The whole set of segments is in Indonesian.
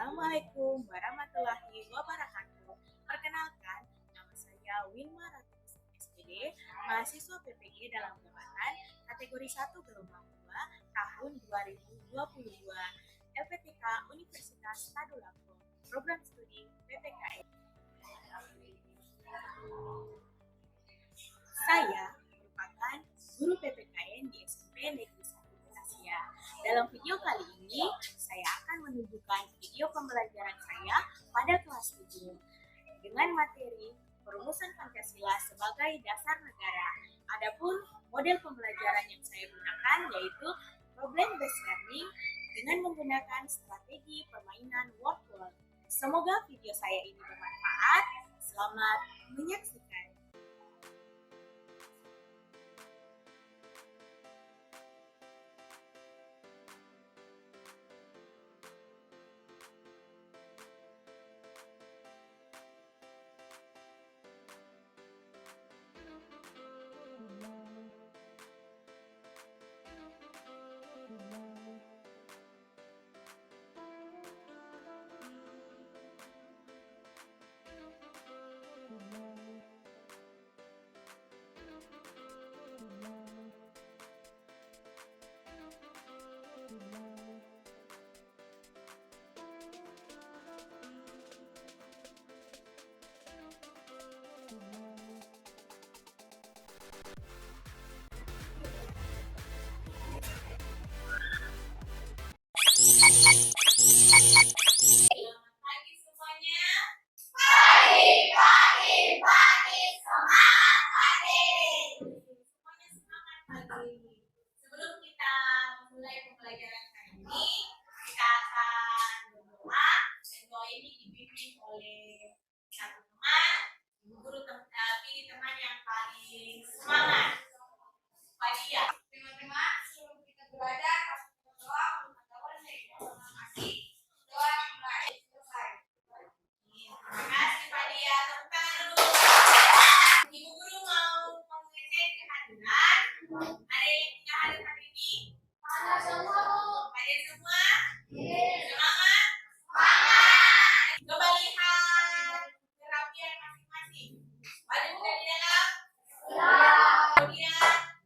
Assalamualaikum warahmatullahi wabarakatuh. Perkenalkan, nama saya Wilma Ratu SPD, mahasiswa PPG dalam jabatan kategori 1 gelombang 2 tahun 2022 LPTK Universitas Tadulako, program studi PPKN. Saya merupakan guru PPKN di SMP Negeri 1 Asia. Dalam video kali ini, saya akan menunjukkan video pembelajaran saya pada kelas 7 dengan materi perumusan Pancasila sebagai dasar negara. Adapun model pembelajaran yang saya gunakan yaitu problem based learning dengan menggunakan strategi permainan word wall. Semoga video saya ini bermanfaat. Selamat menyaksikan. Selamat pagi semuanya. Pagi. Semangat pagi. Semuanya semangat pagi. Sebelum kita memulai pembelajaran kali ini, kita akan berdoa dan doa ini dibimbing oleh satu teman, ibu guru pilih teman yang paling semangat. Fadia. Teman-teman, sebelum kita berada, berdoa Terima kasih Pak Dia. Tepuk tangan dulu. Ibu guru mau mengecek kehadiran. Ada yang tidak hadir hari ini? Ada semua, Bu. Hadir semua? Semangat? Semangat. Coba lihat kerapian masing-masing. Baju sudah di dalam? Siap. Kemudian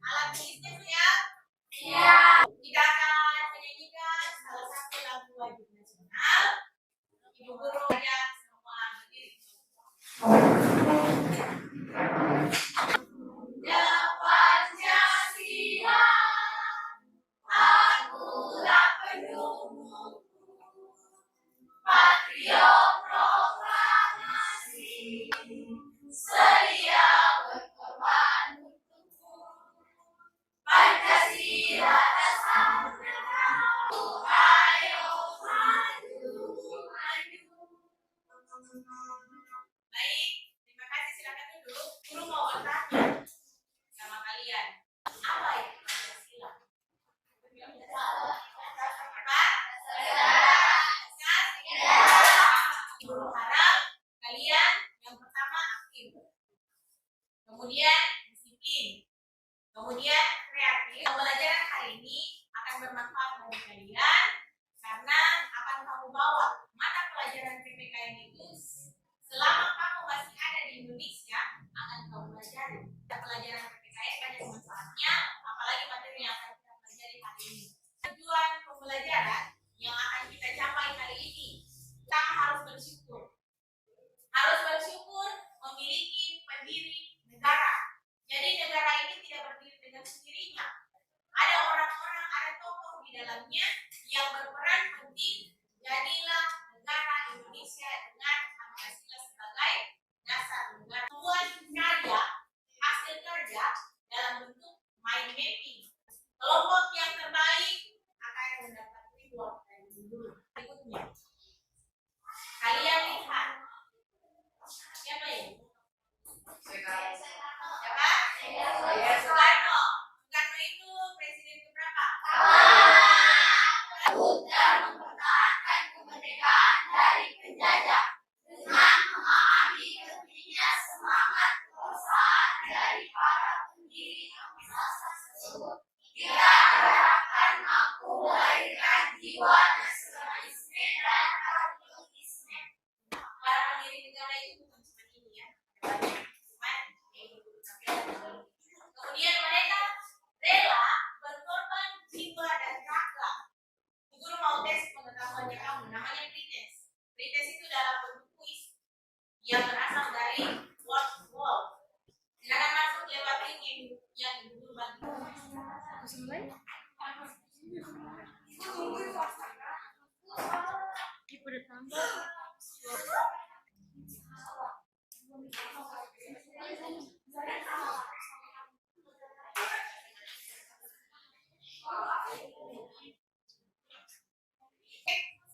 alat tulisnya siap? Siap. Kita akan menyanyikan salah satu lagu wajib nasional. Ibu guru ajak semua berdiri. Pancasila, akulah pendukung, patriot proklamasi, sedia berkorban untukku. Pancasila dasar negara, ayo maju. Baik, terima kasih. Silakan duduk. Guru mau bertanya sama kalian. Apa itu Pancasila? Apa? Guru harap kalian yang pertama aktif, kemudian disiplin, kemudian kreatif. Pembelajaran hari ini akan bermanfaat bagi kalian karena akan kamu bawa mata pelajaran PPKN itu selama kamu masih ada di Indonesia akan kamu pelajari. Pelajaran PPKN banyak manfaatnya, apalagi materi yang akan kita pelajari hari ini. Tujuan pembelajaran yang akan kita capai hari ini, kita harus bersyukur. Harus bersyukur memiliki pendiri negara. Jadi negara ini tidak berdiri dengan sendirinya. Ada orang-orang, ada tokoh di dalamnya yang berperan penting. Jadilah negara Indonesia dengan Pancasila sebagai dasar negara. Membuat karya, hasil kerja dalam bentuk mind mapping. Kelompok yang terbaik akan mendapat reward dari guru. Berikutnya, kalian lihat siapa ini? Siapa? Soekarno. Soekarno itu presiden keberapa? Dan mempertahankan kemerdekaan dari penjajah dengan memahami pentingnya semangat perusahaan dari para pendiri bangsa tersebut. Kita harapkan mampu melahirkan jiwa nasionalisme dan patriotisme Perintis itu dalam bentuk kuis yang berasal dari word wall. Silakan masuk lewat link yang Ibu bagi.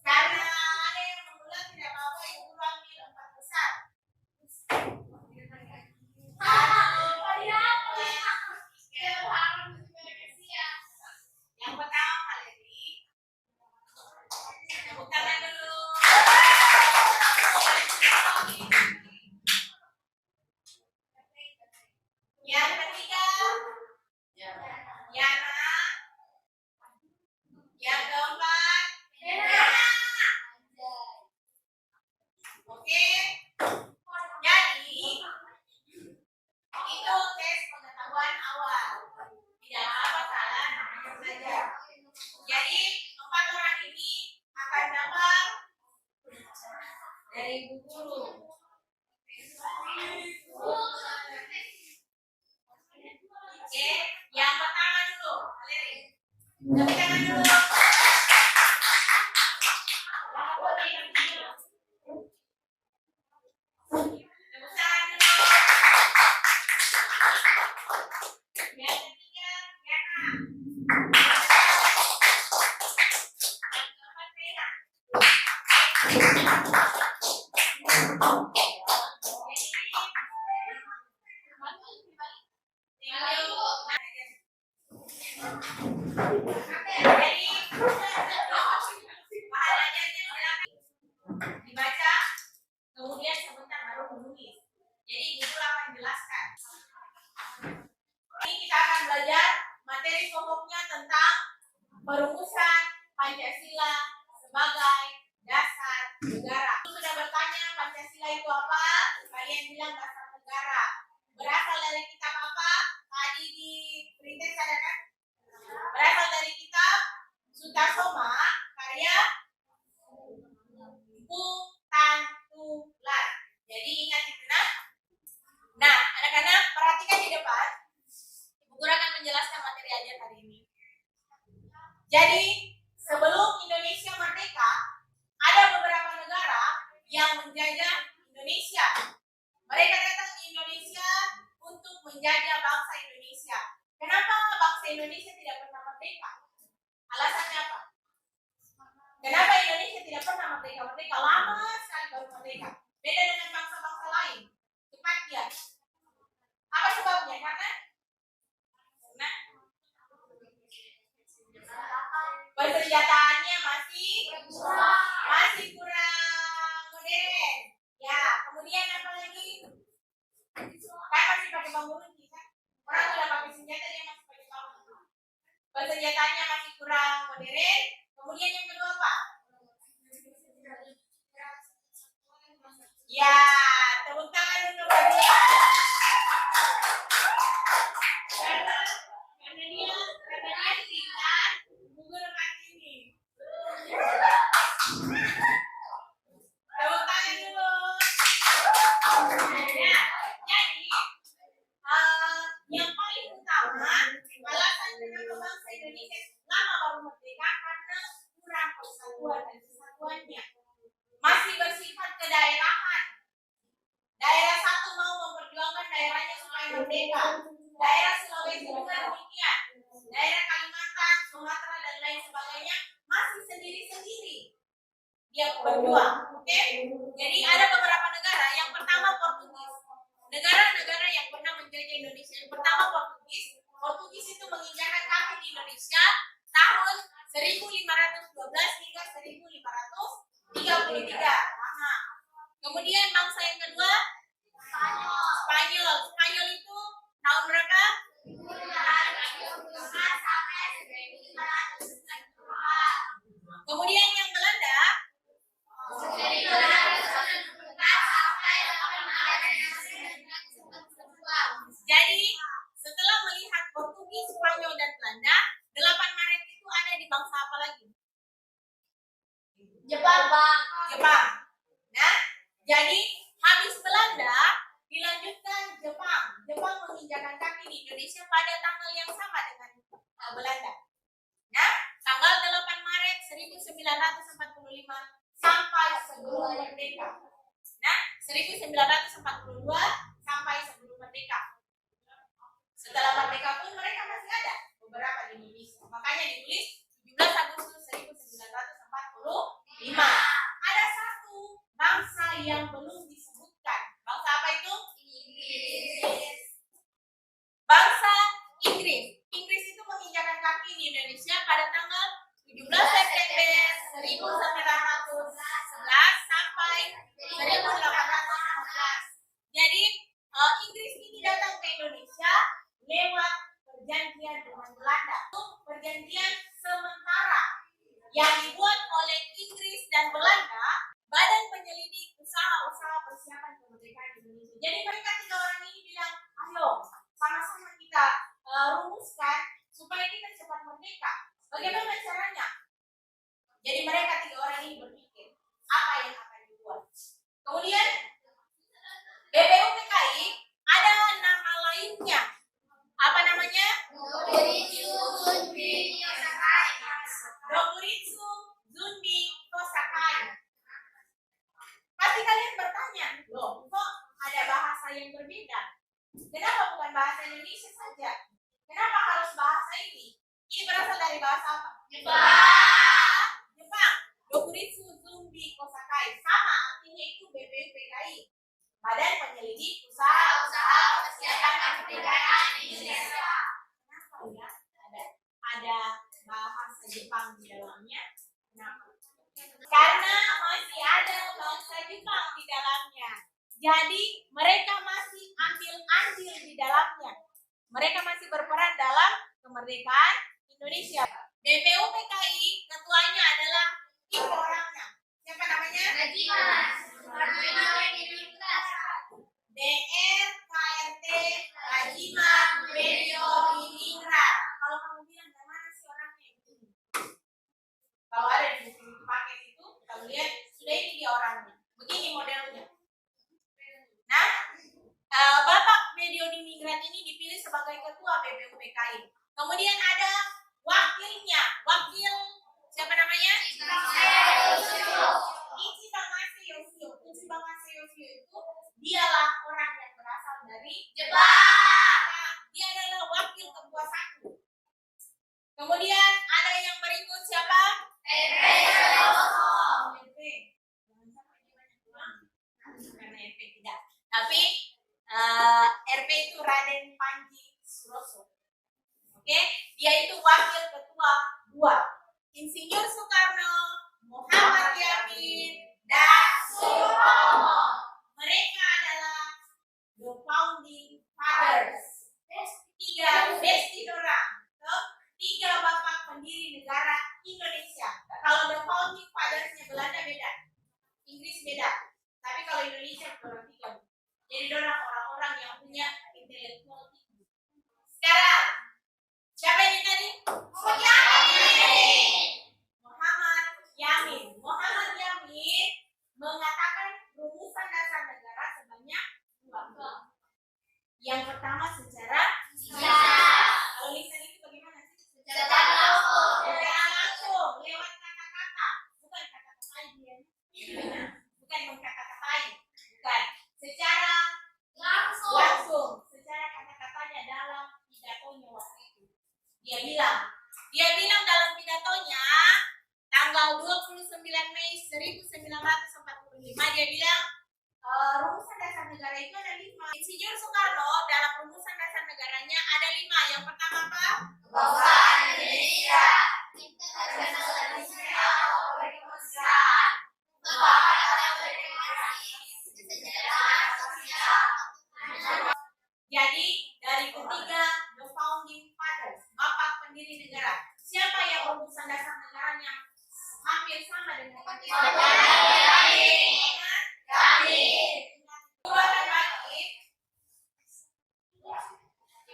Karena ada yang mengulang tidak apa-apa, Ibu ambil 4 besar. Yang pertama kali ini tepuk tangan dulu. Yang ketiga Yana. Yang keempat oke. Jadi itu tes pengetahuan awal. Tidak apa salah, namanya belajar. Jadi 4 orang ini akan dapat dari ibu guru. Oke, yang pertama dulu, Valeri. Tepuk tangan dulu. Tepuk tangan dulu. Yang ketiga, Yana. Yang keempat, Vena. Dibaca, kemudian sebentar baru menulis. Jadi Ibu akan jelaskan. Ini kita akan belajar materi pokoknya tentang perumusan Pancasila sebagai dasar negara. Sudah bertanya Pancasila itu apa? Kalian bilang dasar negara. Berasal dari kitab apa? Tadi di perintis ada kan? Berasal dari kitab Sutasoma karya Putantular. Jadi ingat itu nah, anak-anak perhatikan di depan. Ibu Guru akan menjelaskan materi ajar hari ini. Jadi sebelum Indonesia merdeka, ada beberapa negara yang menjajah Indonesia. Mereka datang ke Indonesia untuk menjajah bangsa Indonesia. Kenapa bangsa Indonesia tidak pernah merdeka? Alasannya apa? Kenapa Indonesia tidak pernah merdeka? Merdeka lama sekali baru merdeka. Beda dengan bangsa-bangsa lain. Cepat dia. Apa sebabnya? Karena persenjataannya masih kurang modern. Ya, kemudian apa lagi? Kan masih pakai bambu runcing kan? Orang sudah pakai senjata dia masih pakai bambu. Persenjataannya masih kurang modern. Kemudian yang kedua apa? Ya, tepuk tangan untuk dia. Karena dia singkat, Google kasih ini. Tepuk tangan dulu. Ya, jadi yang paling utama alasan kenapa bangsa Indonesia lama baru merdeka karena kurang persatuan dan kesatuannya. Masih bersifat kedaerahan. Daerah satu mau memperjuangkan daerahnya supaya merdeka. Daerah Sulawesi juga demikian. Daerah Kalimantan, Sumatera dan lain sebagainya masih sendiri-sendiri. Dia berjuang, oke? Jadi ada beberapa negara. Yang pertama Portugis. Negara-negara yang pernah menjajah Indonesia. Yang pertama Portugis. Portugis itu menginjakan kaki di Indonesia tahun 1512 hingga 1533. Lama. Kemudian bangsa yang kedua Spanyol. Spanyol itu tahun berapa? Kemudian yang Belanda jadi setelah melihat Portugis, Spanyol dan Belanda, 8 Maret itu ada di bangsa apa lagi? Jepang. Jadi habis Belanda dilanjutkan Jepang. Jepang menginjakan kaki di Indonesia pada tanggal yang sama dengan Belanda. Nah, tanggal 8 Maret 1945 sampai sebelum merdeka. Nah, 1942 sampai sebelum merdeka. Setelah merdeka pun mereka masih ada beberapa di Indonesia. Makanya ditulis 17 Agustus 1945. Ada satu bangsa yang belum disebutkan. Bangsa apa itu? Inggris. Bangsa Inggris. Inggris itu menginjakan kaki di Indonesia pada tanggal 17 September 1911 sampai 1815. Jadi Inggris ini datang ke Indonesia lewat perjanjian dengan Belanda. Perjanjian sementara yang dibuat oleh Inggris dan Belanda, Badan Penyelidik Usaha-usaha Persiapan Kemerdekaan Indonesia. Jadi mereka tiga orang ini bilang, ayo sama-sama kita rumuskan supaya kita cepat merdeka. Bagaimana caranya? Jadi mereka tiga orang ini berpikir apa yang akan dibuat. Kemudian BPUPKI ada nama lainnya. Apa namanya? Dokuritsu Zunbi Kosakai. Pasti kalian bertanya, loh kok ada bahasa yang berbeda? Kenapa bukan bahasa Indonesia saja? Kenapa harus bahasa ini? Ini berasal dari bahasa apa? Jepang. Dokuritsu Zunbi Kosakai. Sama artinya itu BPUPKI. Badan Penyelidik Usaha-usaha Persiapan Kemerdekaan Indonesia. Kenapa ya ada bahasa Jepang di dalamnya? Kenapa? Karena masih ada bangsa Jepang di dalamnya. Jadi mereka masih ambil andil di dalamnya. Mereka masih berperan dalam kemerdekaan Indonesia. BPUPKI ketuanya adalah ibu orangnya. Siapa namanya? DR KRT Hajima Medio Diningrat. Kalau kamu bilang mana sih orangnya? Kalau ada di buku paket itu, kamu lihat sudah ini dia orangnya. Begini modelnya. Nah, Bapak Medio Diningrat ini dipilih sebagai ketua BPUPKI. Kemudian ada wakilnya, wakil siapa namanya? Ichibamase Yoshio. Ichibamase Yoshio itu dialah orang yang berasal dari Jepang. Dia adalah wakil ketua satu. Kemudian ada yang berikut siapa? RP. Karena RP tidak. Tapi RP itu Raden Panji Suroso. Oke, dia itu wakil ketua 2. Insinyur Soekarno, Muhammad Yamin, dan Sutomo. Mereka adalah the founding fathers. Tiga besti orang. Tiga bapak pendiri negara Indonesia. Kalau the founding fathers-nya Belanda beda, Inggris beda. Tapi kalau Indonesia orang tiga. Jadi orang-orang yang punya intelektual tinggi. Sekarang siapa ini tadi? Muhammad Yamin mengatakan rumusan dasar negara sebanyak 2. Yang pertama secara lisan. Kalau lisan itu bagaimana sih? Secara langsung lewat kata-kata, bukan kata-kata dia. Bukan mengkata-katai, bukan. Secara langsung, secara kata-katanya dalam pidatonya waktu itu. Dia bilang dalam pidatonya tanggal 29 Mei 1945 dia bilang rumusan dasar negara itu ada 5. Insinyur Soekarno dalam rumusan dasar negaranya ada 5. Yang pertama apa? Kebangsaan Indonesia. Jadi dari ketiga the founding fathers, bapak pendiri negara. Siapa yang rumusan dasar negaranya hampir sama dengan kami.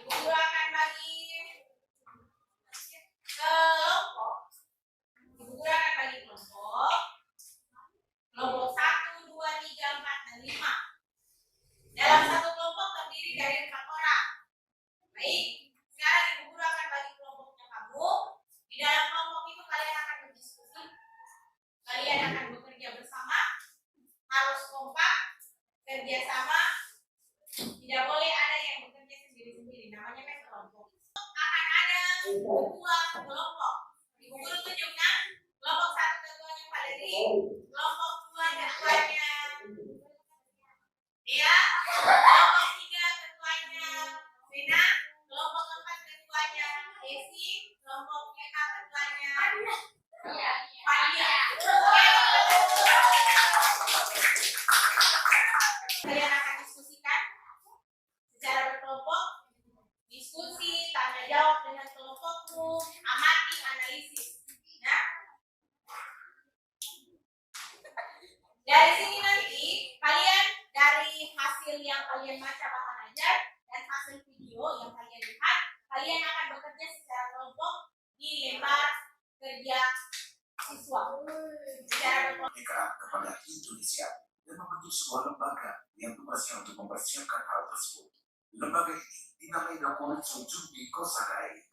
Ibu akan bagi ke analisis. Nah, dari sini nanti kalian dari hasil yang kalian baca bahan ajar dan hasil video yang kalian lihat, kalian akan bekerja secara kelompok di lembar kerja siswa. Secara kelompok kepada Indonesia dan membentuk sebuah lembaga yang tugasnya untuk mempersiapkan hal tersebut. Lembaga ini dinamai Dokumen Sujumbi Kosakai.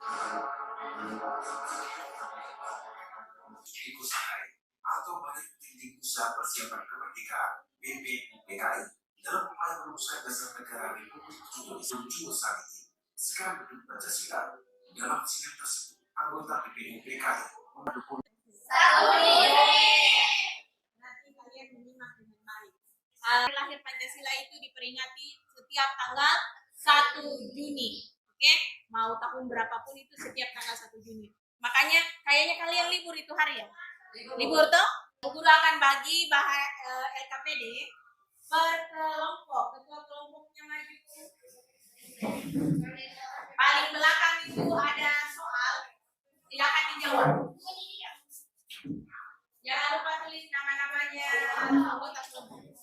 Kosakai atau Badan Bimbing Usaha Persiapan Kemerdekaan (BPUPKI) dalam upaya merumuskan dasar negara Republik Indonesia menuju saat ini. Sekarang berdiri Pancasila. Dalam sidang tersebut, anggota BPUPKI mendukung. Nanti kalian menyimak dengan baik. Hari lahir Pancasila itu diperingati setiap tanggal 1 Juni. Oke, mau tahun berapapun itu setiap tanggal 1 Juni. Makanya kayaknya kalian libur itu hari ya. Libur toh? Guru akan bagi bahan LKPD per kelompok. Ketua kelompoknya maju. Paling belakang itu ada soal. Silakan dijawab. Jangan lupa tulis nama-namanya anggota kelompok.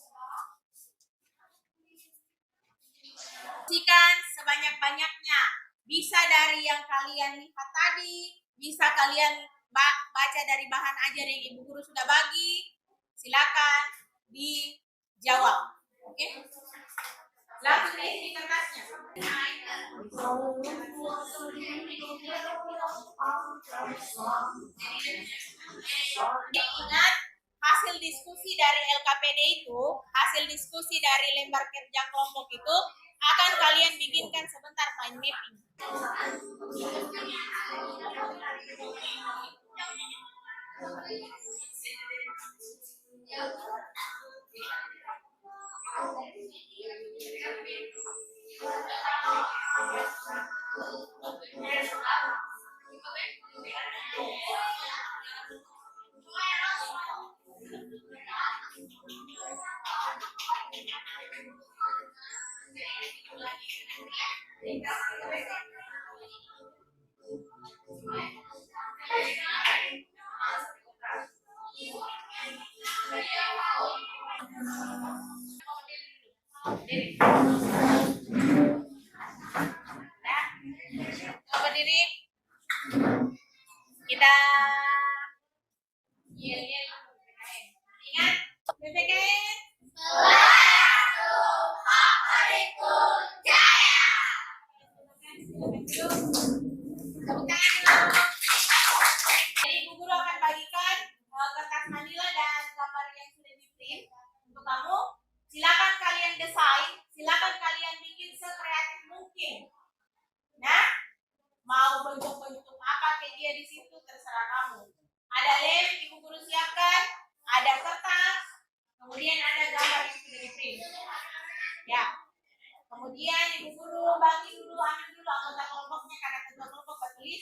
Sikan sebanyak-banyaknya. Bisa dari yang kalian lihat tadi, bisa kalian baca dari bahan ajar yang ibu guru sudah bagi. Silakan dijawab. Oke? Langsung isi kertasnya. Ingat, hasil diskusi dari LKPD itu, hasil diskusi dari lembar kerja kelompok itu akan kalian bikinkan sebentar mind mapping. Berdiri. Kita ingat PPKN. Jadi ibu guru akan bagikan kertas manila dan gambar yang sudah di print untuk kamu. Silakan kalian desain, silakan kalian bikin sekreatif mungkin. Nah, mau bentuk-bentuk apa kayak dia di situ terserah kamu. Ada lem ibu guru siapkan, ada kertas, kemudian ada gambar yang sudah di print. Ya. Kemudian ibu guru bagi dulu, ambil dulu anggota kelompoknya karena ketua kelompok bertulis.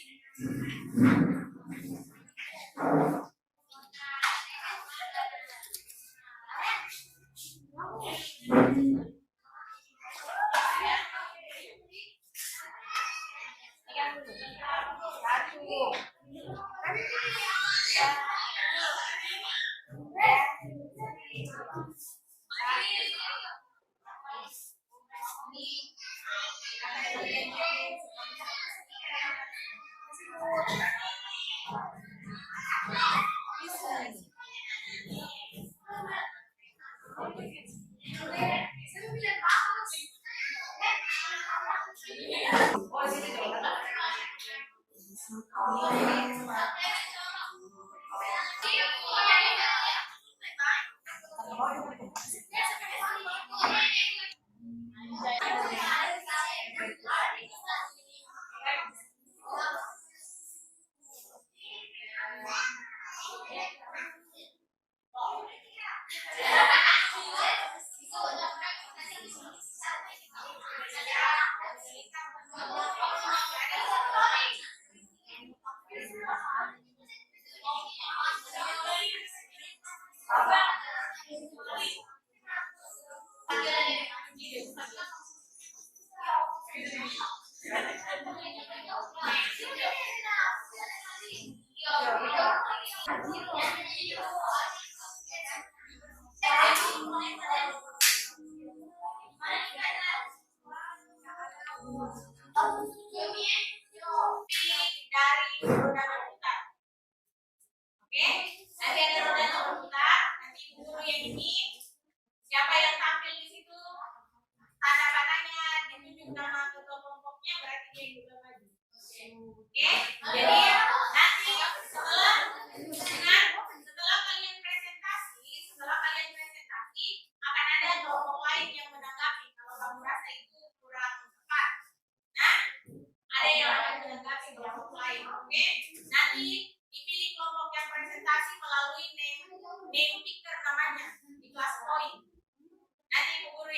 name picker namanya di kelas poin. Nanti ibu guru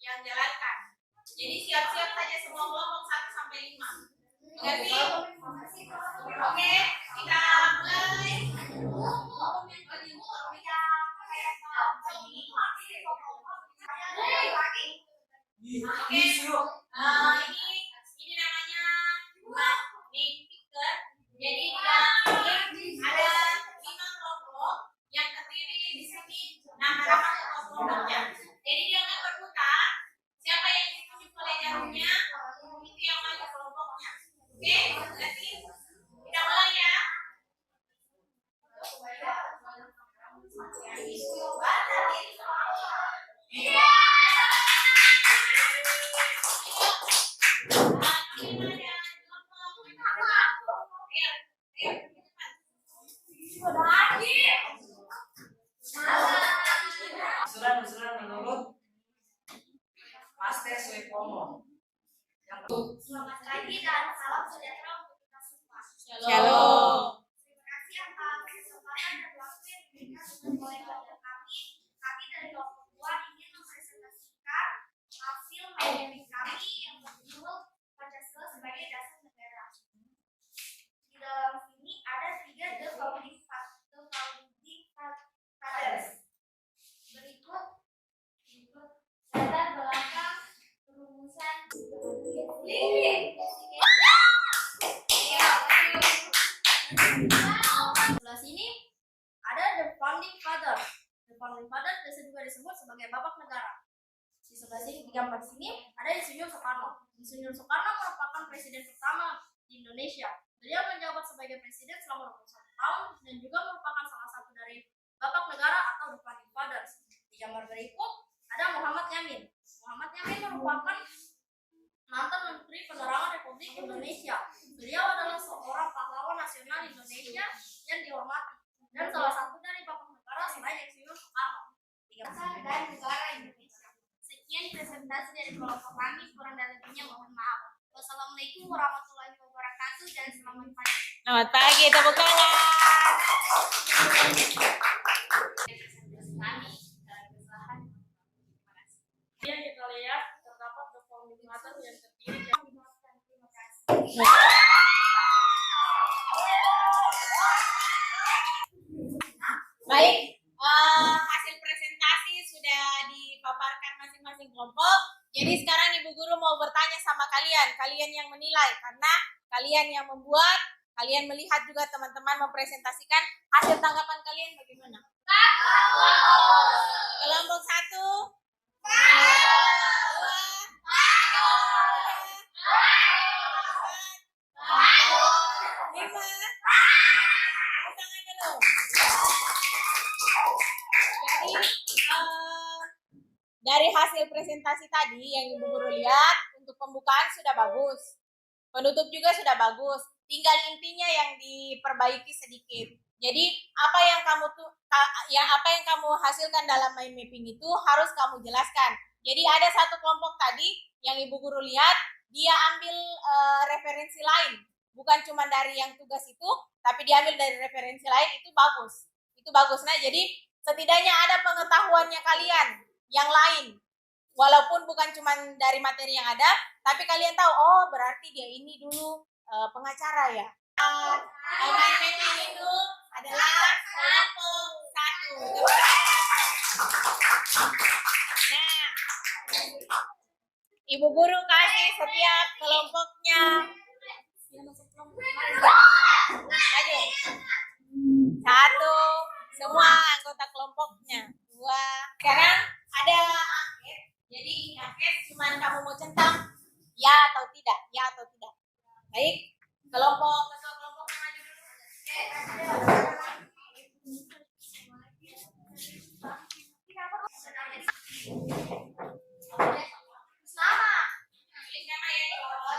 yang jalankan. Jadi siap-siap saja semua kelompok 1 sampai 5. Mengerti? Oke, kita mulai. Oke, ini namanya name picker. Jadi di dalam ini ada 5 kelompok yang terdiri di sini nama-nama kelompoknya. Jadi dia akan berputar. Siapa yang ditunjuk oleh jarumnya, itu yang maju kelompoknya. Oke, berarti kita mulai ya. Usulan menurut Mas Tes Wipomo. Selamat pagi dan salam sejahtera untuk kita semua. Shalom. Terima kasih atas kesempatan dan waktu yang diberikan untuk mulai belajar kami. Kami dari kelompok 2 ingin mempresentasikan hasil matematik kami yang berjudul Pancasila sebagai dasar negara. Di dalam sini ada 3 the founding fathers. Berikut latar belakang rumusan sebelah sini ada the founding father. The founding father biasa juga disebut sebagai bapak negara. Di sebelah sini, di gambar sini ada Insinyur Soekarno. Insinyur Soekarno merupakan presiden pertama di Indonesia. Beliau menjabat sebagai presiden selama 21 tahun dan juga merupakan salah satu dari bapak negara atau the founding fathers. Di gambar berikut ada Muhammad Yamin. Muhammad Yamin merupakan mantan Menteri Penerangan Republik Indonesia. Beliau adalah seorang pahlawan nasional Indonesia yang dihormati dan salah satu dari bapak negara selain Insinyur Soekarno. Dan negara Indonesia. Sekian presentasi dari kelompok kami, kurang dan lebihnya mohon maaf. Wassalamualaikum warahmatullahi wabarakatuh dan selamat pagi. Selamat pagi, tepuk tangan. Yang kita lihat terdapat the founding father yang terdiri dari Terima kasih. Baik, hasil presentasi sudah dipaparkan masing-masing kelompok. Jadi sekarang Ibu Guru mau bertanya sama kalian, kalian yang menilai, karena kalian yang membuat, kalian melihat juga teman-teman mempresentasikan, hasil tanggapan kalian bagaimana? Kelompok 1, 2, 5. Tangan dulu. Jadi dari hasil presentasi tadi yang Ibu Guru lihat, untuk pembukaan sudah bagus, penutup juga sudah bagus, tinggal intinya yang diperbaiki sedikit. Jadi apa yang kamu hasilkan dalam mind mapping itu harus kamu jelaskan. Jadi ada satu kelompok tadi yang Ibu Guru lihat, dia ambil referensi lain, bukan cuma dari yang tugas itu, tapi diambil dari referensi lain. Itu bagus. Nah, jadi setidaknya ada pengetahuannya kalian yang lain, walaupun bukan cuma dari materi yang ada, tapi kalian tahu, oh berarti dia ini dulu pengacara ya. Mind mapping itu adalah kelompok 1. Nah, Ibu Guru kasih setiap kelompoknya. Ayo. 1, semua anggota kelompoknya. 2. Sekarang ada angket. Jadi ini angket cuma kamu mau centang ya atau tidak, Baik, ketua kelompok maju dulu. Selamat. Tulis nama ya di bawah.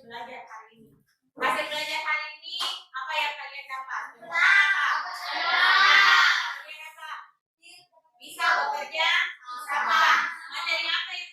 Belajar hari ini. Hasil belajar hari ini apa yang kalian dapat? Bisa bekerja sama. Materi apa yang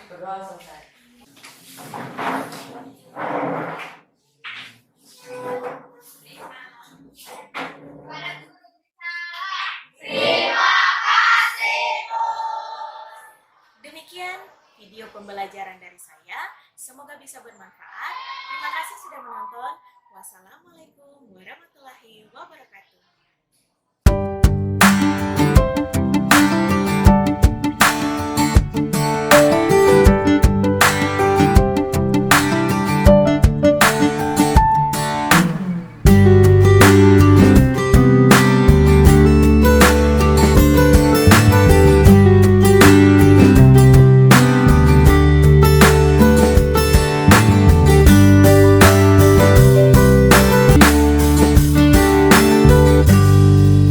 Berdoa selesai. Demikian video pembelajaran dari saya. Semoga bisa bermanfaat. Terima kasih sudah menonton. Wassalamualaikum warahmatullahi wabarakatuh.